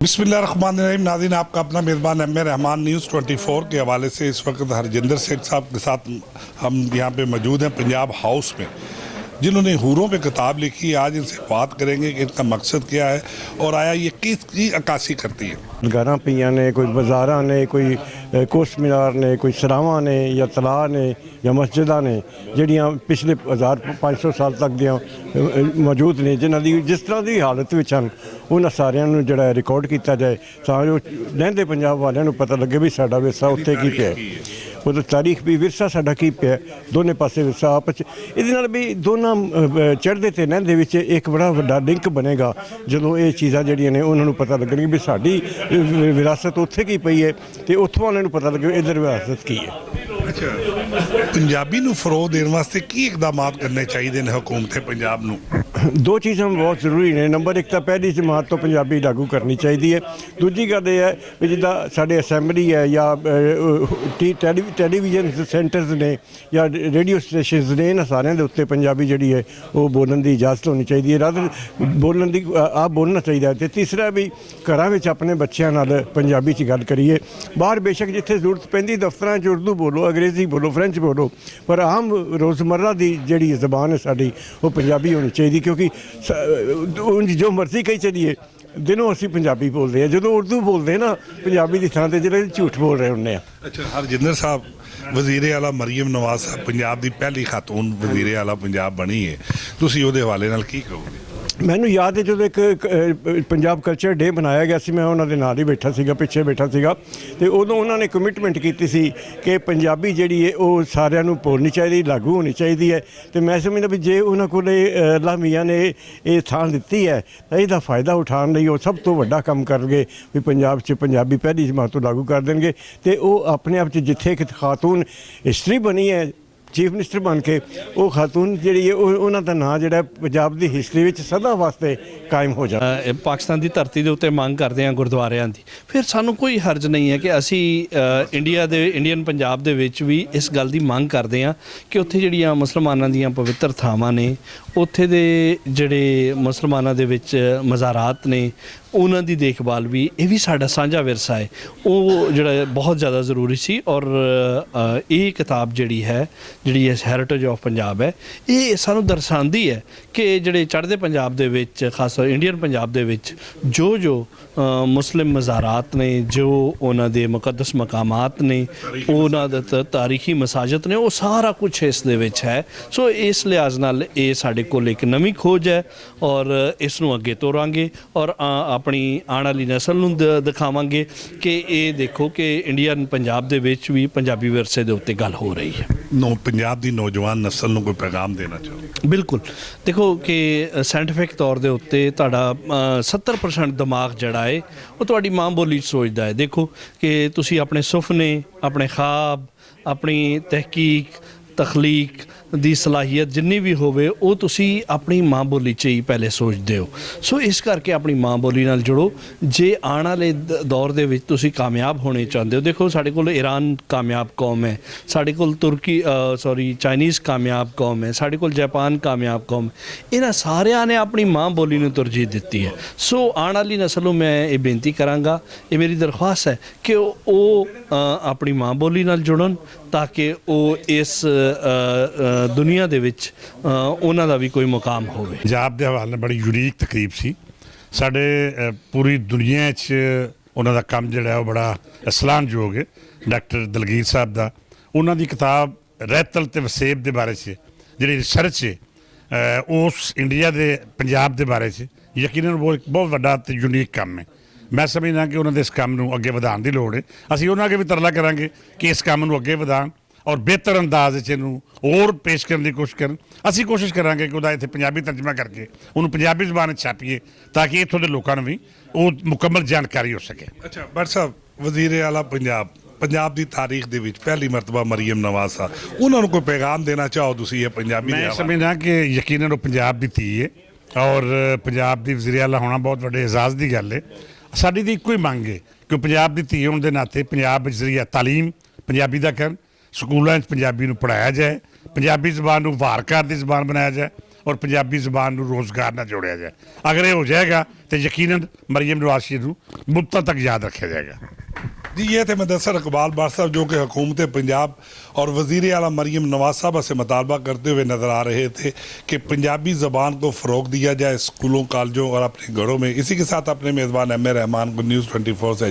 बिस्मिल्लाहिर्रहमानिर्रहीम। नाज़रीन, आपका अपना मेज़बान एम ए रहमान न्यूज़ 24 के हवाले से इस वक्त हरजिंदर सेठ साहब के साथ हम यहाँ पे मौजूद हैं पंजाब हाउस में, जिन्होंने हूरों पे किताब लिखी है। आज इनसे बात करेंगे कि इनका मकसद क्या है और आया ये किसकी अक्कासी करती है। घरां पईयां ने, कोई बाज़ारां ने, कोई कोस मीनार ने, कोई सरावां ने या तलाऽ ने या मस्जिदां ने ਜਿਹੜੀਆਂ पिछले 1500 साल तक ਦੀਆਂ मौजूद ने, जिन्हां दी जिस तरह की हालत ਵਿੱਚ ਹਨ ਉਹਨਾਂ ਸਾਰਿਆਂ ਨੂੰ ਜਿਹੜਾ ਰਿਕਾਰਡ ਕੀਤਾ ਜਾਏ ਤਾਂ ਜੋ ਲਹਿੰਦੇ ਪੰਜਾਬ ਵਾਲਿਆਂ ਨੂੰ ਪਤਾ ਲੱਗੇ ਵੀ ਸਾਡਾ ਵਿਰਸਾ ਉੱਥੇ ਕੀ ਪਿਆ, ਉਹਦਾ ਤਾਰੀਖ ਵੀ ਵਿਰਸਾ ਸਾਡਾ ਕੀ ਪਿਆ, ਦੋਨੇ ਪਾਸੇ ਵਿਰਸਾ ਆਪਸ 'ਚ। ਇਹਦੇ ਨਾਲ ਵੀ ਦੋਨਾਂ ਚੜ੍ਹਦੇ ਤੇ ਲਹਿੰਦੇ ਵਿੱਚ ਇੱਕ ਬੜਾ ਵੱਡਾ ਲਿੰਕ ਬਣੇਗਾ ਜਦੋਂ ਇਹ ਚੀਜ਼ਾਂ ਜਿਹੜੀਆਂ ਨੇ ਉਹਨਾਂ ਨੂੰ ਪਤਾ ਲੱਗਣਗੀਆਂ ਵੀ ਸਾਡੀ ਵਿਰਾਸਤ ਉੱਥੇ ਕੀ ਪਈ ਹੈ ਤੇ ਉੱਥੋਂ ਵਾਲਿਆਂ ਨੂੰ ਪਤਾ ਲੱਗੇ ਇੱਧਰ ਵਿਰਾਸਤ ਕੀ ਹੈ। अच्छा, पंजाबी ਨੂੰ ਫਰੋਗ ਦੇਣ ਵਾਸਤੇ ਕੀ ਇਕਦਾਮਾਤ ਕਰਨੇ ਚਾਹੀਦੇ ਨੇ हुकूमत पंजाब ਨੂੰ? ਦੋ ਚੀਜ਼ਾਂ ਬਹੁਤ ਜ਼ਰੂਰੀ ਨੇ। ਨੰਬਰ ਇੱਕ ਤਾਂ ਪਹਿਲੀ ਜਮਾਤ ਤੋਂ ਪੰਜਾਬੀ ਲਾਗੂ ਕਰਨੀ ਚਾਹੀਦੀ ਹੈ। ਦੂਜੀ ਗੱਲ ਇਹ ਹੈ ਵੀ ਜਿੱਦਾਂ ਸਾਡੇ ਅਸੈਂਬਲੀ ਹੈ ਜਾਂ ਟੈਲੀਵਿਜ਼ਨ ਸੈਂਟਰਸ ਨੇ ਜਾਂ ਰੇਡੀਓ ਸਟੇਸ਼ਨਸ ਨੇ, ਇਹਨਾਂ ਸਾਰਿਆਂ ਦੇ ਉੱਤੇ ਪੰਜਾਬੀ ਜਿਹੜੀ ਹੈ ਉਹ ਬੋਲਣ ਦੀ ਇਜਾਜ਼ਤ ਹੋਣੀ ਚਾਹੀਦੀ ਹੈ, ਰਾਦਰ ਬੋਲਣ ਦੀ ਆਪ ਬੋਲਣਾ ਚਾਹੀਦਾ ਹੈ। ਅਤੇ ਤੀਸਰਾ ਵੀ ਘਰਾਂ ਵਿੱਚ ਆਪਣੇ ਬੱਚਿਆਂ ਨਾਲ ਪੰਜਾਬੀ 'ਚ ਗੱਲ ਕਰੀਏ। ਬਾਹਰ ਬੇਸ਼ੱਕ ਜਿੱਥੇ ਜ਼ਰੂਰਤ ਪੈਂਦੀ ਦਫ਼ਤਰਾਂ 'ਚ ਉਰਦੂ ਬੋਲੋ, ਅੰਗਰੇਜ਼ੀ ਬੋਲੋ, ਫਰੈਂਚ ਬੋਲੋ, ਪਰ ਆਮ ਰੋਜ਼ਮर्रा ਦੀ ਜਿਹੜੀ ਜ਼ਬਾਨ ਹੈ ਸਾਡੀ ਉਹ ਪੰਜਾਬੀ ਹੋਣੀ ਚਾਹੀਦੀ, ਕਿਉਂਕਿ ਜੋ ਮਰਜ਼ੀ ਕਹੀ ਚੱਲੀਏ ਦਿਨੋਂ ਅਸੀਂ ਪੰਜਾਬੀ ਬੋਲਦੇ ਹਾਂ, ਜਦੋਂ ਉਰਦੂ ਬੋਲਦੇ ਨਾ ਪੰਜਾਬੀ ਦੀ ਥਾਂ 'ਤੇ ਜਿਹੜੇ ਝੂਠ ਬੋਲ ਰਹੇ ਹੁੰਦੇ ਆ। ਅੱਛਾ, ਹਰਜਿੰਦਰ ਸਾਹਿਬ, ਵਜ਼ੀਰ ਆਲਾ ਮਰੀਮ ਨਵਾਜ਼ ਸਾਹਿਬ ਪੰਜਾਬ ਦੀ ਪਹਿਲੀ ਖਾਤੂਨ ਵਜ਼ੀਰ ਆਲਾ ਪੰਜਾਬ ਬਣੀ ਹੈ, ਤੁਸੀਂ ਉਹਦੇ ਹਵਾਲੇ ਨਾਲ ਕੀ ਕਹੋਗੇ? ਮੈਨੂੰ ਯਾਦ ਹੈ ਜਦੋਂ ਇੱਕ ਪੰਜਾਬ ਕਲਚਰ ਡੇ ਮਨਾਇਆ ਗਿਆ ਸੀ, ਮੈਂ ਉਹਨਾਂ ਦੇ ਨਾਲ ਹੀ ਬੈਠਾ ਸੀਗਾ, ਪਿੱਛੇ ਬੈਠਾ ਸੀਗਾ, ਅਤੇ ਉਦੋਂ ਉਹਨਾਂ ਨੇ ਕਮਿਟਮੈਂਟ ਕੀਤੀ ਸੀ ਕਿ ਪੰਜਾਬੀ ਜਿਹੜੀ ਹੈ ਉਹ ਸਾਰਿਆਂ ਨੂੰ ਬੋਲਣੀ ਚਾਹੀਦੀ, ਲਾਗੂ ਹੋਣੀ ਚਾਹੀਦੀ ਹੈ। ਅਤੇ ਮੈਂ ਸਮਝਦਾ ਵੀ ਜੇ ਉਹਨਾਂ ਕੋਲ ਅੱਲਾਹ ਮੀਆਂ ਨੇ ਇਹ ਥਾਂ ਦਿੱਤੀ ਹੈ ਤਾਂ ਇਹਦਾ ਫਾਇਦਾ ਉਠਾਉਣ ਲਈ ਉਹ ਸਭ ਤੋਂ ਵੱਡਾ ਕੰਮ ਕਰਨਗੇ ਵੀ ਪੰਜਾਬ 'ਚ ਪੰਜਾਬੀ ਪਹਿਲੀ ਜਮਾਤ ਤੋਂ ਲਾਗੂ ਕਰ ਦੇਣਗੇ। ਅਤੇ ਉਹ ਆਪਣੇ ਆਪ 'ਚ ਜਿੱਥੇ ਇੱਕ ਖਾਤੂਨ ਹਿਸਟਰੀ ਬਣੀ ਹੈ ਚੀਫ ਮਿਨਿਸਟਰ ਬਣ ਕੇ, ਉਹ ਖਾਤੂਨ ਜਿਹੜੀ ਹੈ ਉਹਨਾਂ ਦਾ ਨਾਂ ਜਿਹੜਾ ਪੰਜਾਬ ਦੀ ਹਿਸਟਰੀ ਵਿੱਚ ਸਦਾ ਵਾਸਤੇ ਕਾਇਮ ਹੋ ਜਾਵੇ। ਪਾਕਿਸਤਾਨ ਦੀ ਧਰਤੀ ਦੇ ਉੱਤੇ ਮੰਗ ਕਰਦੇ ਹਾਂ ਗੁਰਦੁਆਰਿਆਂ ਦੀ, ਫਿਰ ਸਾਨੂੰ ਕੋਈ ਹਰਜ ਨਹੀਂ ਹੈ ਕਿ ਅਸੀਂ ਇੰਡੀਅਨ ਪੰਜਾਬ ਦੇ ਵਿੱਚ ਵੀ ਇਸ ਗੱਲ ਦੀ ਮੰਗ ਕਰਦੇ ਹਾਂ ਕਿ ਉੱਥੇ ਜਿਹੜੀਆਂ ਮੁਸਲਮਾਨਾਂ ਦੀਆਂ ਪਵਿੱਤਰ ਥਾਵਾਂ ਨੇ, ਉੱਥੇ ਦੇ ਜਿਹੜੇ ਮੁਸਲਮਾਨਾਂ ਦੇ ਵਿੱਚ ਮਜ਼ਾਰਾਤ ਨੇ, ਉਹਨਾਂ ਦੀ ਦੇਖਭਾਲ ਵੀ, ਇਹ ਵੀ ਸਾਡਾ ਸਾਂਝਾ ਵਿਰਸਾ ਹੈ, ਉਹ ਜਿਹੜਾ ਬਹੁਤ ਜ਼ਿਆਦਾ ਜ਼ਰੂਰੀ ਸੀ। ਔਰ ਇਹ ਕਿਤਾਬ ਜਿਹੜੀ ਹੈ, ਜਿਹੜੀ ਇਸ ਹੈਰੀਟੇਜ ਆਫ ਪੰਜਾਬ ਹੈ, ਇਹ ਸਾਨੂੰ ਦਰਸਾਉਂਦੀ ਹੈ ਕਿ ਜਿਹੜੇ ਚੜ੍ਹਦੇ ਪੰਜਾਬ ਦੇ ਵਿੱਚ, ਖਾਸ ਤੌਰ ਇੰਡੀਅਨ ਪੰਜਾਬ ਦੇ ਵਿੱਚ ਜੋ ਮੁਸਲਿਮ ਮਜ਼ਾਰਾਤ ਨੇ, ਜੋ ਉਹਨਾਂ ਦੇ ਮੁਕੱਦਸ ਮਕਾਮਾਤ ਨੇ, ਉਹਨਾਂ ਦਾ ਤਾਰੀਖੀ ਮਸਾਜਿਦ ਨੇ, ਉਹ ਸਾਰਾ ਕੁਛ ਇਸ ਦੇ ਵਿੱਚ ਹੈ। ਸੋ ਇਸ ਲਿਹਾਜ਼ ਨਾਲ ਇਹ ਸਾਡੇ ਕੋਲ ਇੱਕ ਨਵੀਂ ਖੋਜ ਹੈ ਔਰ ਇਸ ਨੂੰ ਅੱਗੇ ਤੋਰਾਂਗੇ ਔਰ ਆਪਣੀ ਆਉਣ ਵਾਲੀ ਨਸਲ ਨੂੰ ਦਿਖਾਵਾਂਗੇ ਕਿ ਇਹ ਦੇਖੋ ਕਿ ਇੰਡੀਅਨ ਪੰਜਾਬ ਦੇ ਵਿੱਚ ਵੀ ਪੰਜਾਬੀ ਵਿਰਸੇ ਦੇ ਉੱਤੇ ਗੱਲ ਹੋ ਰਹੀ ਹੈ। ਪੰਜਾਬ ਦੀ ਨੌਜਵਾਨ ਨਸਲ ਨੂੰ ਕੋਈ ਪੈਗਾਮ ਦੇਣਾ ਚਾਹੋ? ਬਿਲਕੁਲ, ਦੇਖੋ ਕਿ ਸਾਇੰਟੀਫਿਕ ਤੌਰ ਦੇ ਉੱਤੇ ਤੁਹਾਡਾ 70% ਦਿਮਾਗ ਜਿਹੜਾ ਹੈ ਉਹ ਤੁਹਾਡੀ ਮਾਂ ਬੋਲੀ 'ਚ ਸੋਚਦਾ ਹੈ। ਦੇਖੋ ਕਿ ਤੁਸੀਂ ਆਪਣੇ ਸੁਪਨੇ, ਆਪਣੇ ਖ਼ਾਬ, ਆਪਣੀ ਤਹਿਕੀਕ, ਤਖਲੀਕ ਦੀ ਸਲਾਹੀਅਤ ਜਿੰਨੀ ਵੀ ਹੋਵੇ ਉਹ ਤੁਸੀਂ ਆਪਣੀ ਮਾਂ ਬੋਲੀ 'ਚ ਹੀ ਪਹਿਲੇ ਸੋਚਦੇ ਹੋ। ਸੋ ਇਸ ਕਰਕੇ ਆਪਣੀ ਮਾਂ ਬੋਲੀ ਨਾਲ ਜੁੜੋ ਜੇ ਆਉਣ ਵਾਲੇ ਦੌਰ ਦੇ ਵਿੱਚ ਤੁਸੀਂ ਕਾਮਯਾਬ ਹੋਣੇ ਚਾਹੁੰਦੇ ਹੋ। ਦੇਖੋ ਸਾਡੇ ਕੋਲ ਈਰਾਨ ਕਾਮਯਾਬ ਕੌਮ ਹੈ, ਸਾਡੇ ਕੋਲ ਚਾਈਨੀਜ਼ ਕਾਮਯਾਬ ਕੌਮ ਹੈ, ਸਾਡੇ ਕੋਲ ਜਾਪਾਨ ਕਾਮਯਾਬ ਕੌਮ, ਇਹਨਾਂ ਸਾਰਿਆਂ ਨੇ ਆਪਣੀ ਮਾਂ ਬੋਲੀ ਨੂੰ ਤਰਜੀਹ ਦਿੱਤੀ ਹੈ। ਸੋ ਆਉਣ ਵਾਲੀ ਨਸਲ ਨੂੰ ਮੈਂ ਇਹ ਬੇਨਤੀ ਕਰਾਂਗਾ, ਇਹ ਮੇਰੀ ਦਰਖਾਸਤ ਹੈ ਕਿ ਉਹ ਆਪਣੀ ਮਾਂ ਬੋਲੀ ਨਾਲ ਜੁੜਨ ਤਾਂ ਕਿ ਉਹ ਇਸ ਦੁਨੀਆ ਦੇ ਵਿੱਚ ਉਹਨਾਂ ਦਾ ਵੀ ਕੋਈ ਮੁਕਾਮ ਹੋਵੇ। ਪੰਜਾਬ ਦੇ ਹਵਾਲੇ ਨਾਲ ਬੜੀ ਯੂਨੀਕ ਤਕਰੀਬ ਸੀ। ਸਾਡੇ ਪੂਰੀ ਦੁਨੀਆ 'ਚ ਉਹਨਾਂ ਦਾ ਕੰਮ ਜਿਹੜਾ ਉਹ ਬੜਾ ਸਲਾਹੁਣਯੋਗ ਹੈ। ਡਾਕਟਰ ਦਲਗੀਰ ਸਾਹਿਬ ਦਾ, ਉਹਨਾਂ ਦੀ ਕਿਤਾਬ ਰੈਤਲ ਤੇ ਵਸੇਬ ਦੇ ਬਾਰੇ 'ਚ ਜਿਹੜੀ ਰਿਸਰਚ ਹੈ ਉਸ ਇੰਡੀਆ ਦੇ ਪੰਜਾਬ ਦੇ ਬਾਰੇ 'ਚ ਯਕੀਨਨ ਬਹੁਤ ਵੱਡਾ ਤੇ ਯੂਨੀਕ ਕੰਮ ਹੈ। ਮੈਂ ਸਮਝਦਾ ਕਿ ਉਹਨਾਂ ਦੇ ਇਸ ਕੰਮ ਨੂੰ ਅੱਗੇ ਵਧਾਉਣ ਦੀ ਲੋੜ ਹੈ। ਅਸੀਂ ਉਹਨਾਂ ਅੱਗੇ ਵੀ ਤਰਲਾ ਕਰਾਂਗੇ ਕਿ ਇਸ ਕੰਮ ਨੂੰ ਅੱਗੇ ਵਧਾਉਣ ਔਰ ਬਿਹਤਰ ਅੰਦਾਜ਼ 'ਚ ਇਹਨੂੰ ਹੋਰ ਪੇਸ਼ ਕਰਨ ਦੀ ਕੋਸ਼ਿਸ਼ ਕਰਨ। ਅਸੀਂ ਕੋਸ਼ਿਸ਼ ਕਰਾਂਗੇ ਕਿ ਉਹਦਾ ਇੱਥੇ ਪੰਜਾਬੀ ਤਰਜਮਾ ਕਰਕੇ ਉਹਨੂੰ ਪੰਜਾਬੀ ਜ਼ੁਬਾਨ 'ਚ ਛਾਪੀਏ ਤਾਂ ਕਿ ਇੱਥੋਂ ਦੇ ਲੋਕਾਂ ਨੂੰ ਵੀ ਉਹ ਮੁਕੰਮਲ ਜਾਣਕਾਰੀ ਹੋ ਸਕੇ। ਅੱਛਾ ਭੱਟ ਸਾਹਿਬ, ਵਜ਼ੀਰ ਆਲਾ ਪੰਜਾਬ ਦੀ ਤਾਰੀਖ ਦੇ ਵਿੱਚ ਪਹਿਲੀ ਮਰਤਬਾ ਮਰੀਮ ਨਵਾਜ਼ ਸਾਹਿਬ, ਉਹਨਾਂ ਨੂੰ ਕੋਈ ਪੈਗਾਮ ਦੇਣਾ ਚਾਹੋ ਤੁਸੀਂ? ਇਹ ਪੰਜਾਬੀ ਮੈਂ ਸਮਝਦਾ ਕਿ ਯਕੀਨਨ ਉਹ ਪੰਜਾਬ ਦੀ ਧੀ ਹੈ ਔਰ ਪੰਜਾਬ ਦੀ ਵਜ਼ੀਰ ਆਲਾ ਹੋਣਾ ਬਹੁਤ ਵੱਡੇ ਇਜ਼ਾਜ਼ ਦੀ ਗੱਲ ਹੈ। ਸਾਡੀ ਦੀ ਇੱਕੋ ਹੀ ਮੰਗ ਹੈ ਕਿ ਪੰਜਾਬ ਦੀ ਧੀ ਹੋਣ ਦੇ ਨਾਤੇ ਪੰਜਾਬ ਵਿੱਚ ਜ਼ਰੀਆ ਤਾਲੀਮ ਪੰਜਾਬੀ ਦਾ ਕਰਨ, ਸਕੂਲਾਂ 'ਚ ਪੰਜਾਬੀ ਨੂੰ ਪੜ੍ਹਾਇਆ ਜਾਏ, ਪੰਜਾਬੀ ਜ਼ਬਾਨ ਨੂੰ ਵਾਰਕਾਰ ਦੀ ਜ਼ਬਾਨ ਬਣਾਇਆ ਜਾਏ ਔਰ ਪੰਜਾਬੀ ਜ਼ਬਾਨ ਨੂੰ ਰੋਜ਼ਗਾਰ ਨਾਲ ਜੋੜਿਆ ਜਾਏ। ਅਗਰ ਇਹ ਹੋ ਜਾਏਗਾ तो यकीनन मरियम नवाज शरीफ ਨੂੰ ਮੁੱਦਤਾਂ तक याद रखा जाएगा। जी, ये थे मुदस्सर इकबाल बाट साहब जो कि हुकूमत पंजाब और वज़ीर आला मरियम नवाज साहब से मुतालबा करते हुए नज़र आ रहे थे कि पंजाबी ज़बान को फ़रोग दिया जाए स्कूलों, कॉलेजों और अपने घरों में। इसी के साथ अपने मेज़बान एम ए रहमान को न्यूज़ 24 से